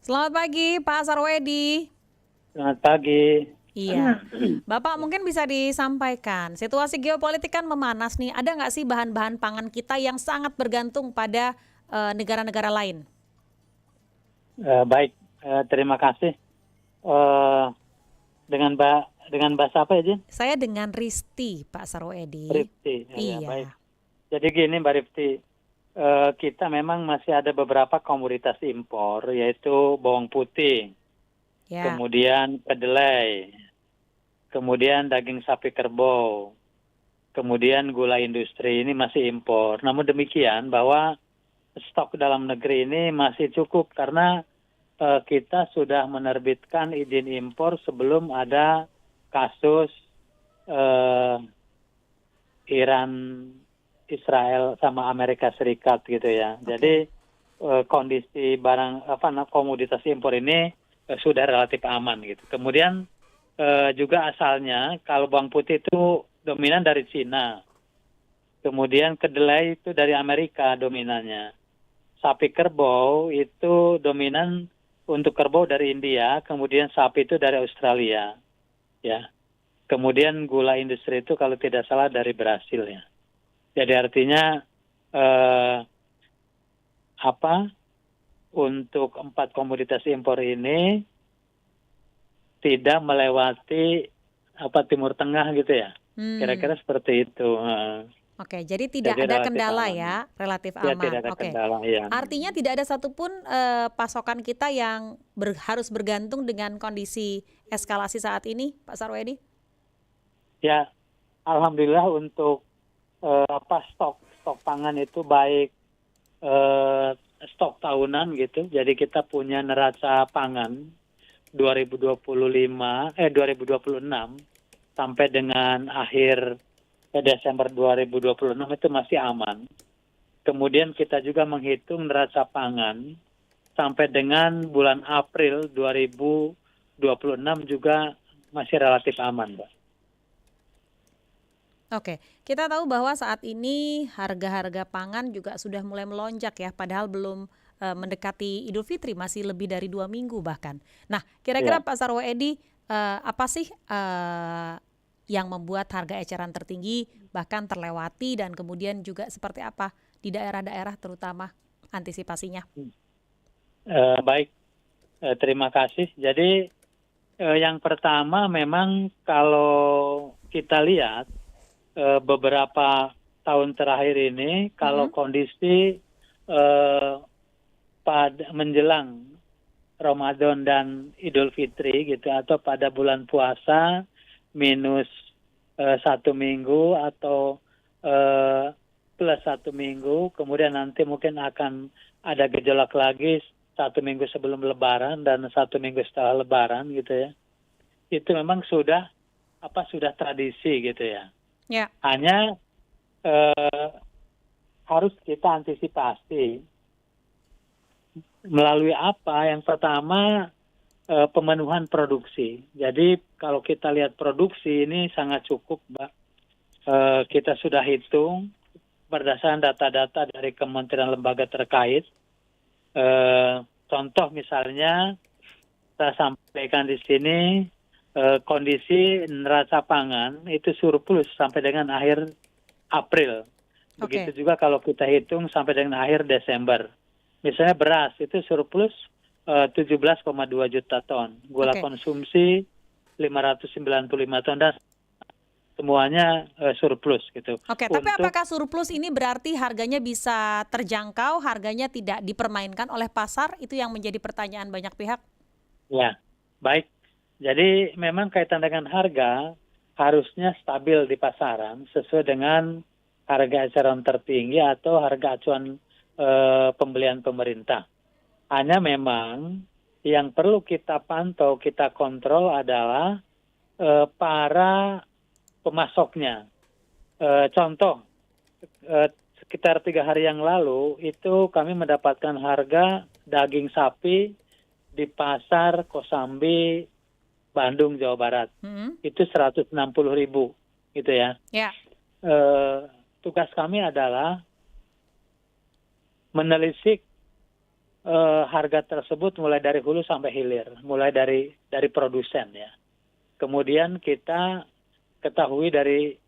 Selamat pagi, Pak Sarwedi. Selamat pagi. Iya, Bapak mungkin bisa disampaikan, situasi geopolitik kan memanas nih, ada nggak sih bahan-bahan pangan kita yang sangat bergantung pada negara-negara lain? Baik, terima kasih. Eh, dengan bahasa apa ya, Jin? Saya dengan Risti, Pak Sarwedi. Rifti. Ya, baik. Iya, Jadi gini, Mbak Rifti, kita memang masih ada beberapa komoditas impor, yaitu bawang putih, ya, kemudian kedelai, kemudian daging sapi kerbau, kemudian gula industri ini masih impor. Namun demikian, bahwa stok dalam negeri ini masih cukup karena kita sudah menerbitkan izin impor sebelum ada kasus eh, Iran, Israel sama Amerika Serikat gitu ya. oke, Jadi kondisi barang komoditas impor ini sudah relatif aman gitu. Kemudian juga asalnya kalau bawang putih itu dominan dari Cina. Kemudian kedelai itu dari Amerika dominannya. Sapi kerbau itu dominan untuk kerbau dari India, kemudian sapi itu dari Australia, ya. Kemudian gula industri itu kalau tidak salah dari Brasil ya. Jadi artinya eh, apa untuk 4 komoditas impor ini tidak melewati Timur Tengah gitu ya. hmm, Kira-kira seperti itu. oke. Jadi tidak Jadi ada relatif kendala aman. ya, relatif Ya aman. tidak ada Oke, kendala ya. artinya tidak ada satupun pasokan kita yang harus bergantung dengan kondisi eskalasi saat ini, Pak Sarwedi. Ya, alhamdulillah untuk stok stok pangan itu baik eh, stok tahunan gitu. Jadi kita punya neraca pangan 2026 sampai dengan akhir Desember 2026 itu masih aman. Kemudian kita juga menghitung neraca pangan sampai dengan bulan April 2026 juga masih relatif aman, Mbak. Oke, kita tahu bahwa saat ini harga-harga pangan juga sudah mulai melonjak ya, padahal belum mendekati Idul Fitri, masih lebih dari 2 minggu bahkan. Nah, kira-kira Ya. Pak Sarwoedi, apa sih yang membuat harga eceran tertinggi bahkan terlewati dan kemudian juga seperti apa di daerah-daerah terutama antisipasinya? Baik, terima kasih. Jadi yang pertama memang kalau kita lihat beberapa tahun terakhir ini kalau Mm-mm. kondisi eh, pada menjelang Ramadan dan Idul Fitri gitu atau pada bulan puasa minus 1 minggu atau eh, plus 1 minggu, kemudian nanti mungkin akan ada gejolak lagi 1 minggu sebelum Lebaran dan 1 minggu setelah Lebaran gitu ya. Itu memang sudah tradisi gitu ya. Ya, Hanya eh, harus kita antisipasi melalui apa? Yang pertama pemenuhan produksi. Jadi kalau kita lihat produksi ini sangat cukup, Mbak. Kita sudah hitung berdasarkan data-data dari kementerian lembaga terkait. Eh, Contoh misalnya saya sampaikan di sini kondisi neraca pangan itu surplus sampai dengan akhir April. oke, Begitu juga kalau kita hitung sampai dengan akhir Desember. Misalnya beras itu surplus 17,2 juta ton. Gula oke. konsumsi 595 ton dan semuanya surplus gitu. Oke, tapi Untuk apakah surplus ini berarti harganya bisa terjangkau, harganya tidak dipermainkan oleh pasar? Itu yang menjadi pertanyaan banyak pihak. ya baik. Jadi memang kaitan dengan harga harusnya stabil di pasaran sesuai dengan harga eceran tertinggi atau harga acuan pembelian pemerintah. Hanya memang yang perlu kita pantau, kita kontrol adalah para pemasoknya. Contoh, sekitar 3 hari yang lalu itu kami mendapatkan harga daging sapi di pasar Kosambi, Bandung, Jawa Barat. Hmm. Itu 160.000 gitu ya. Ya, Tugas kami adalah menelisik harga tersebut mulai dari hulu sampai hilir, mulai dari produsen ya. Kemudian kita ketahui dari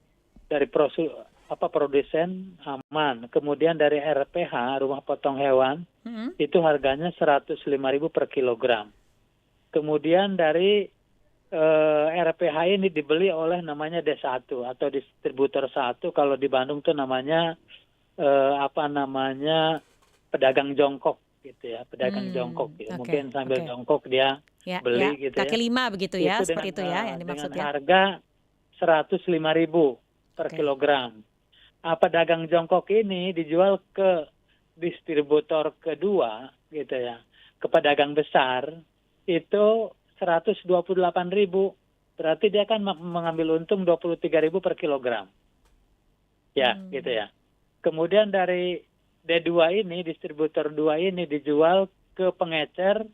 produsen aman. Kemudian dari RPH, rumah potong hewan, itu harganya 105.000 per kilogram. Kemudian dari RPH ini dibeli oleh namanya D1 atau distributor 1. Kalau di Bandung tuh namanya pedagang jongkok gitu ya, pedagang jongkok gitu. Mungkin sambil jongkok dia beli gitu ya. Kaki lima begitu ya, Itu seperti itu ya yang dimaksud dengan ya. harga 105.000 per kilogram. Pedagang jongkok ini dijual ke distributor kedua gitu ya, ke pedagang besar itu 128.000. Berarti dia kan mengambil untung 23.000 per kilogram. Ya, gitu ya. Kemudian dari D2 ini, distributor 2 ini dijual ke pengecer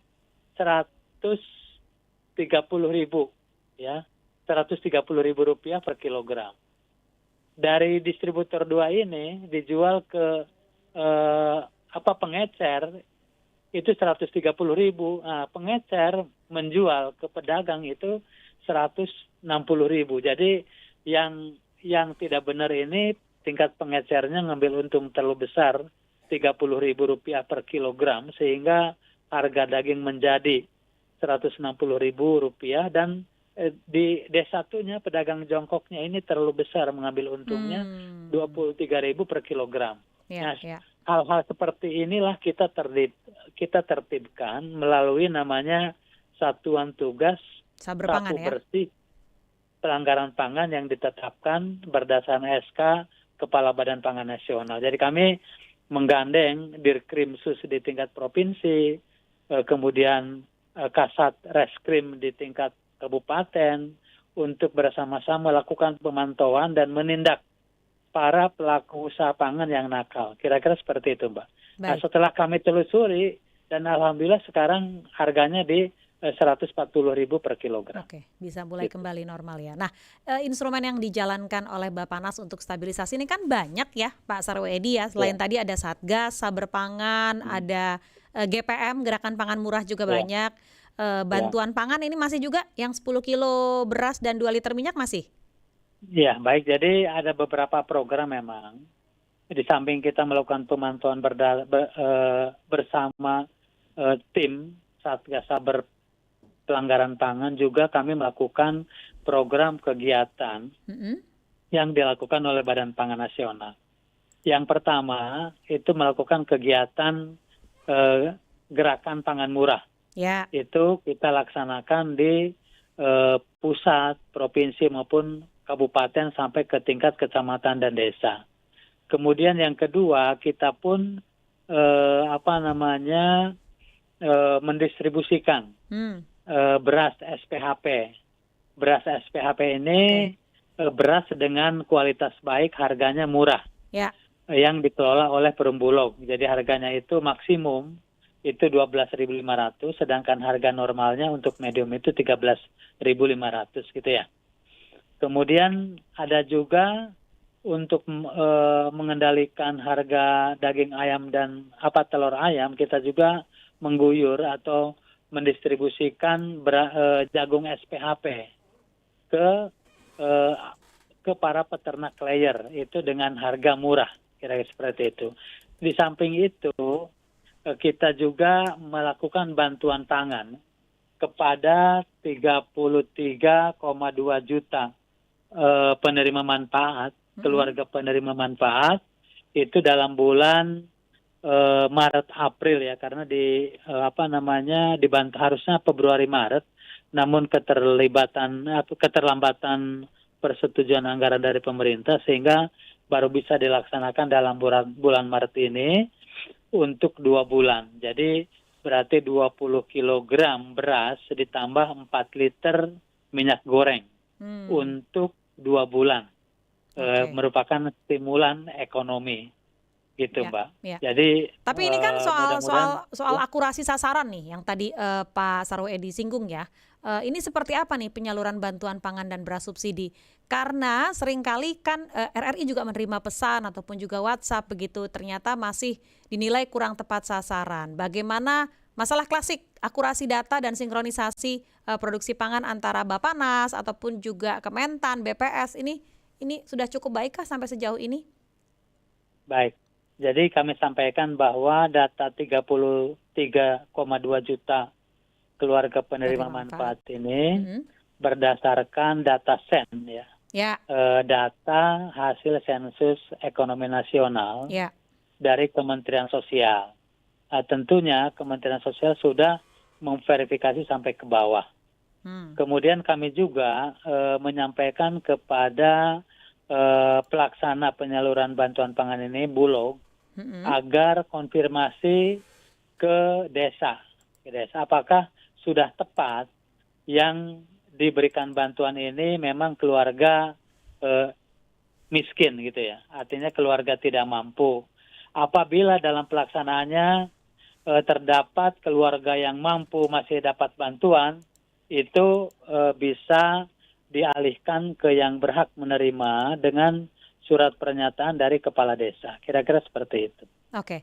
130.000 ya. 130.000 rupiah per kilogram. Dari distributor 2 ini dijual ke pengecer itu 130.000. Nah, pengecer menjual ke pedagang itu 160.000. Jadi yang tidak benar ini tingkat pengecernya ngambil untung terlalu besar 30.000 rupiah per kilogram sehingga harga daging menjadi 160.000 rupiah dan di D1-nya pedagang jongkoknya ini terlalu besar mengambil untungnya 23.000 per kilogram. Hal-hal seperti inilah kita tertibkan melalui namanya Satuan Tugas Saber Sapu Pangan ya. Bersih Pelanggaran Pangan yang ditetapkan berdasarkan SK Kepala Badan Pangan Nasional. Jadi kami menggandeng Dirkrimsus di tingkat provinsi, kemudian Kasat Reskrim di tingkat kabupaten untuk bersama-sama melakukan pemantauan dan menindak para pelaku usaha pangan yang nakal. Kira-kira seperti itu, Mbak. Nah, setelah kami telusuri dan alhamdulillah sekarang harganya di 140.000 per kilogram. Oke, bisa mulai kembali normal ya. Nah, instrumen yang dijalankan oleh Bappenas untuk stabilisasi ini kan banyak ya, Pak Sarwoedi ya. Selain tadi ada Satgas, Saber Pangan, ada GPM, Gerakan Pangan Murah juga banyak. Bantuan pangan ini masih juga yang 10 kilo beras dan 2 liter minyak masih? Ya, baik. Jadi ada beberapa program memang. Di samping kita melakukan pemantauan bersama tim Satgas Saber Pelanggaran Pangan, juga kami melakukan program kegiatan yang dilakukan oleh Badan Pangan Nasional. Yang pertama itu melakukan kegiatan Gerakan Pangan Murah. Ya. Itu kita laksanakan di pusat, provinsi maupun kabupaten sampai ke tingkat kecamatan dan desa. Kemudian yang kedua kita pun mendistribusikan beras SPHP. Beras SPHP ini beras dengan kualitas baik, harganya murah. Ya. Yang dikelola oleh Perumbulog. Jadi harganya itu maksimum itu 12.500, sedangkan harga normalnya untuk medium itu 13.500 gitu ya. Kemudian ada juga untuk mengendalikan harga daging ayam dan telur ayam, kita juga mengguyur atau mendistribusikan jagung SPHP ke para peternak layer itu dengan harga murah, kira-kira seperti itu. Di samping itu kita juga melakukan bantuan pangan kepada 33,2 juta penerima manfaat, keluarga penerima manfaat itu dalam bulan Maret April ya, karena harusnya Februari Maret, namun keterlambatan persetujuan anggaran dari pemerintah sehingga baru bisa dilaksanakan dalam bulan Maret ini untuk 2 bulan. Jadi berarti 20 kilogram beras ditambah 4 liter minyak goreng untuk 2 bulan. Merupakan stimulan ekonomi. gitu Ya, Mbak. ya. Jadi Tapi ini kan soal mudah-mudahan soal akurasi sasaran nih yang tadi Pak Sarwoedi singgung ya. Ini seperti apa nih penyaluran bantuan pangan dan beras subsidi? Karena seringkali kan RRI juga menerima pesan ataupun juga WhatsApp begitu ternyata masih dinilai kurang tepat sasaran. Bagaimana masalah klasik akurasi data dan sinkronisasi produksi pangan antara Bappenas ataupun juga Kementan, BPS ini sudah cukup baikkah sampai sejauh ini? baik. Jadi kami sampaikan bahwa data 33,2 juta keluarga penerima Penerima manfaat. manfaat ini Mm-mm. berdasarkan data SEN ya. Ya, Data hasil sensus ekonomi nasional ya. dari Kementerian Sosial. Tentunya Kementerian Sosial sudah memverifikasi sampai ke bawah. Hmm. Kemudian kami juga menyampaikan kepada pelaksana penyaluran bantuan pangan ini, Bulog, Mm-mm. agar konfirmasi ke desa. Apakah sudah tepat yang diberikan bantuan ini memang keluarga miskin gitu ya, artinya keluarga tidak mampu. Apabila dalam pelaksanaannya terdapat keluarga yang mampu masih dapat bantuan, itu bisa dialihkan ke yang berhak menerima dengan surat pernyataan dari kepala desa. Kira-kira seperti itu. Oke,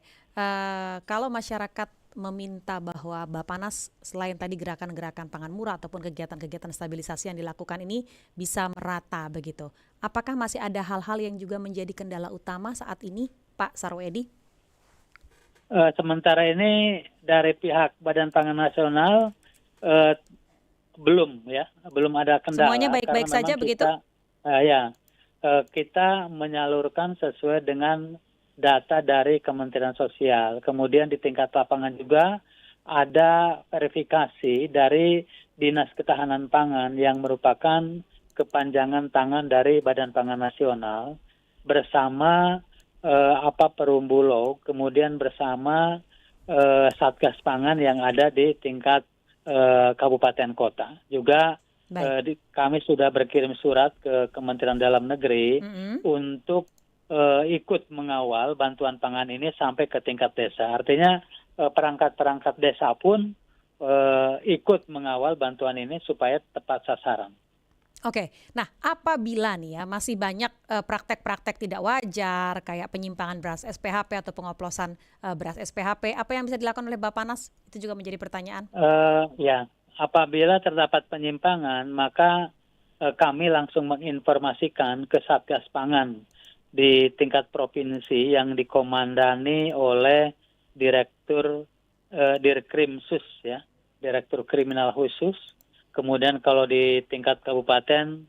kalau masyarakat meminta bahwa Bappenas selain tadi gerakan-gerakan pangan murah ataupun kegiatan-kegiatan stabilisasi yang dilakukan ini bisa merata begitu. Apakah masih ada hal-hal yang juga menjadi kendala utama saat ini, Pak Sarwoedi? Sementara ini dari pihak Badan Pangan Nasional belum ada Semuanya kendala baik-baik karena memang saja begitu? kita menyalurkan sesuai dengan data dari Kementerian Sosial. Kemudian di tingkat lapangan juga ada verifikasi dari Dinas Ketahanan Pangan yang merupakan kepanjangan tangan dari Badan Pangan Nasional bersama Perum Bulog, kemudian bersama Satgas Pangan yang ada di tingkat kabupaten kota. Juga kami sudah berkirim surat ke Kementerian Dalam Negeri untuk ikut mengawal bantuan pangan ini sampai ke tingkat desa. Artinya perangkat-perangkat desa pun ikut mengawal bantuan ini supaya tepat sasaran. Oke, nah apabila nih ya masih banyak praktek-praktek tidak wajar kayak penyimpangan beras SPHP atau pengoplosan beras SPHP, apa yang bisa dilakukan oleh Bappenas? Itu juga menjadi pertanyaan. Apabila terdapat penyimpangan, maka kami langsung menginformasikan ke Satgas Pangan di tingkat provinsi yang dikomandani oleh Direktur Dirkrimsus ya, Direktur Kriminal Khusus. Kemudian kalau di tingkat kabupaten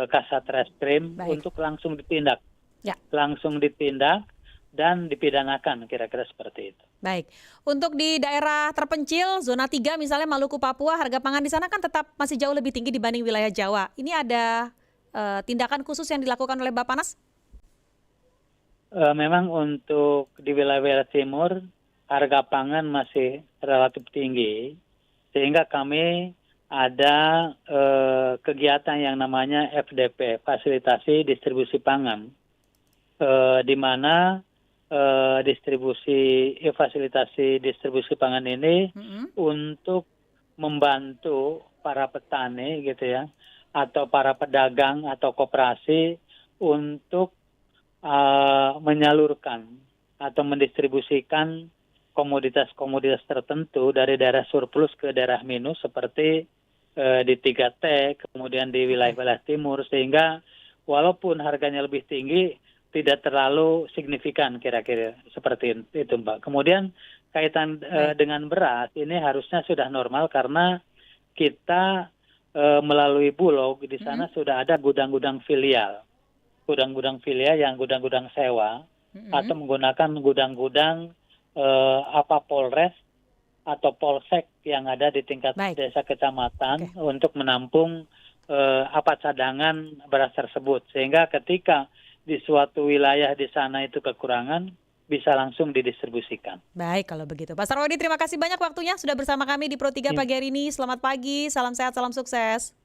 Kasat Reskrim untuk langsung ditindak. Ya. Langsung ditindak dan dipidanakan, kira-kira seperti itu. Baik. Untuk di daerah terpencil, zona 3 misalnya Maluku, Papua, harga pangan di sana kan tetap masih jauh lebih tinggi dibanding wilayah Jawa. Ini ada tindakan khusus yang dilakukan oleh Bappenas? Memang untuk di wilayah timur, harga pangan masih relatif tinggi, sehingga kami ada kegiatan yang namanya FDP, Fasilitasi Distribusi Pangan, di mana fasilitasi distribusi pangan ini untuk membantu para petani gitu ya, atau para pedagang atau koperasi untuk menyalurkan atau mendistribusikan komoditas-komoditas tertentu dari daerah surplus ke daerah minus seperti di 3T, kemudian di wilayah-wilayah timur, sehingga walaupun harganya lebih tinggi tidak terlalu signifikan, kira-kira seperti itu Mbak. Kemudian kaitan dengan beras ini harusnya sudah normal karena kita melalui Bulog di sana sudah ada gudang-gudang filial yang gudang-gudang sewa atau menggunakan gudang-gudang Polres atau Polsek yang ada di tingkat desa kecamatan untuk menampung cadangan beras tersebut, sehingga ketika di suatu wilayah di sana itu kekurangan bisa langsung didistribusikan. Baik kalau begitu. Pak Sarwoedi, terima kasih banyak waktunya sudah bersama kami di Pro 3 pagi hari ini. Selamat pagi, salam sehat, salam sukses.